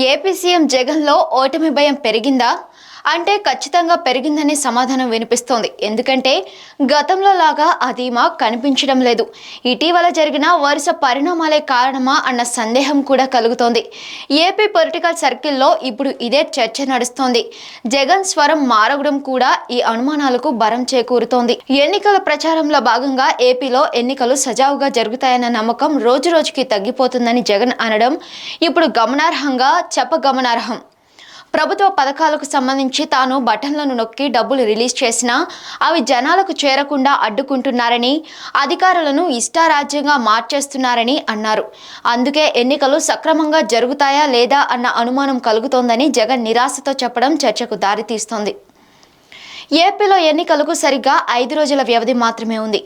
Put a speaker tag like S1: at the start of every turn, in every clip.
S1: AP CM జగన్లో ఓటమి భయం పెరిగిందా అంటే ఖచ్చితంగా పెరిగిందనే సమాధానం వినిపిస్తోంది. ఎందుకంటే గతంలో లాగా ఆ ధీమా కనిపించడం లేదు. ఇటీవల జరిగిన వరుస పరిణామాలే కారణమా అన్న సందేహం కూడా కలుగుతోంది. ఏపీ పొలిటికల్ సర్కిల్లో ఇప్పుడు ఇదే చర్చ నడుస్తోంది. జగన్ స్వరం మారడం కూడా ఈ అనుమానాలకు బలం చేకూరుతోంది. ఎన్నికల ప్రచారంలో భాగంగా ఏపీలో ఎన్నికలు సజావుగా జరుగుతాయన్న నమ్మకం రోజురోజుకి తగ్గిపోతుందని జగన్ అనడం ఇప్పుడు చెప్పగమనార్హం. ప్రభుత్వ పథకాలకు సంబంధించి తాను బటన్లను నొక్కి డబ్బులు రిలీజ్ చేసినా అవి జనాలకు చేరకుండా అడ్డుకుంటున్నారని, అధికారులను ఇష్టారాజ్యంగా మార్చేస్తున్నారని అన్నారు. అందుకే ఎన్నికలు సక్రమంగా జరుగుతాయా లేదా అన్న అనుమానం కలుగుతోందని జగన్ నిరాశతో చెప్పడం చర్చకు దారితీస్తోంది. ఏపీలో ఎన్నికలకు సరిగ్గా 5 రోజుల వ్యవధి మాత్రమే ఉంది.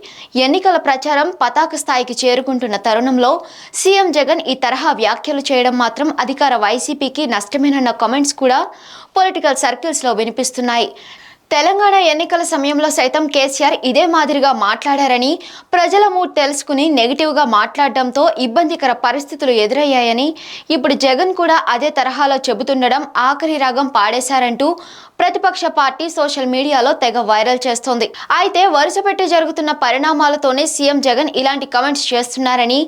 S1: ఎన్నికల ప్రచారం పతాక స్థాయికి చేరుకుంటున్న తరుణంలో సీఎం జగన్ ఈ తరహా వ్యాఖ్యలు చేయడం మాత్రం అధికార వైసీపీకి నష్టమేనన్న కామెంట్స్ కూడా పొలిటికల్ సర్కిల్స్లో వినిపిస్తున్నాయి. తెలంగాణ ఎన్నికల సమయంలో సైతం కేసీఆర్ ఇదే మాదిరిగా మాట్లాడారని, ప్రజల మూడ్ తెలుసుకుని నెగిటివ్గా మాట్లాడడంతో ఇబ్బందికర పరిస్థితులు ఎదురయ్యాయని, ఇప్పుడు జగన్ కూడా అదే తరహాలో చెబుతుండడం ఆఖరి రాగం పాడేశారంటూ ప్రతిపక్ష పార్టీ సోషల్ మీడియాలో తెగ వైరల్ చేస్తోంది. అయితే వరుసపెట్టి జరుగుతున్న పరిణామాలతోనే సీఎం జగన్ ఇలాంటి కామెంట్స్ చేస్తున్నారని,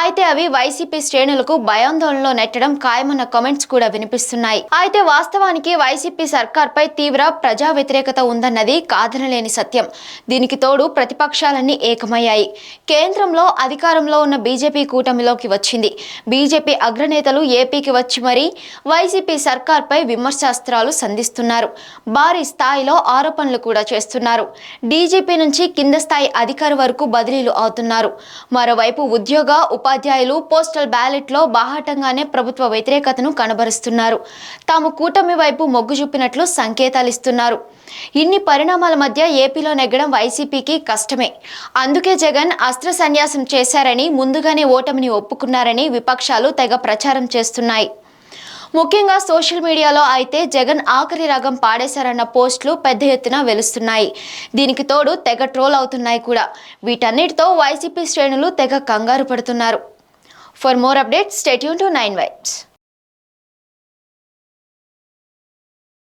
S1: అయితే అవి వైసీపీ శ్రేణులకు భయాందోళనలో నెట్టడం ఖాయమన్న కామెంట్స్ కూడా వినిపిస్తున్నాయి. అయితే వాస్తవానికి వైసీపీ సర్కార్పై తీవ్ర ప్రజా వ్యతిరేకత ఉందన్నది కాదనలేని సత్యం. దీనికి తోడు ప్రతిపక్షాలన్నీ ఏకమయ్యాయి. కేంద్రంలో అధికారంలో ఉన్న బీజేపీ కూటమిలోకి వచ్చింది. బీజేపీ అగ్రనేతలు ఏపీకి వచ్చి మరీ వైసీపీ సర్కార్పై విమర్శాస్త్రాలు సంధిస్తున్నారు. భారీ స్థాయిలో ఆరోపణలు కూడా చేస్తున్నారు. డీజీపీ నుంచి కింద స్థాయి అధికారి వరకు బదిలీలు అవుతున్నారు. మరోవైపు ఉద్యోగ ఉపాధ్యాయులు పోస్టల్ బ్యాలెట్లో బాహాటంగానే ప్రభుత్వ వ్యతిరేకతను కనబరుస్తున్నారు. తాము కూటమి వైపు మొగ్గు చూపినట్లు సంకేతాలు ఇస్తున్నారు. ఇన్ని పరిణామాల మధ్య ఏపీలో నెగ్గడం వైసీపీకి కష్టమే. అందుకే జగన్ అస్త్ర సన్యాసం చేశారని, ముందుగానే ఓటమిని ఒప్పుకున్నారని విపక్షాలు తెగ ప్రచారం చేస్తున్నాయి. ముఖ్యంగా సోషల్ మీడియాలో అయితే జగన్ ఆఖరి రాగం పాడేశారన్న పోస్టులు పెద్ద ఎత్తున వెలుస్తున్నాయి. దీనికి తోడు తెగ ట్రోల్ అవుతున్నాయి కూడా. వీటన్నిటితో వైసీపీ శ్రేణులు తెగ కంగారు పడుతున్నారు. For more updates stay tune to 9 Vibes.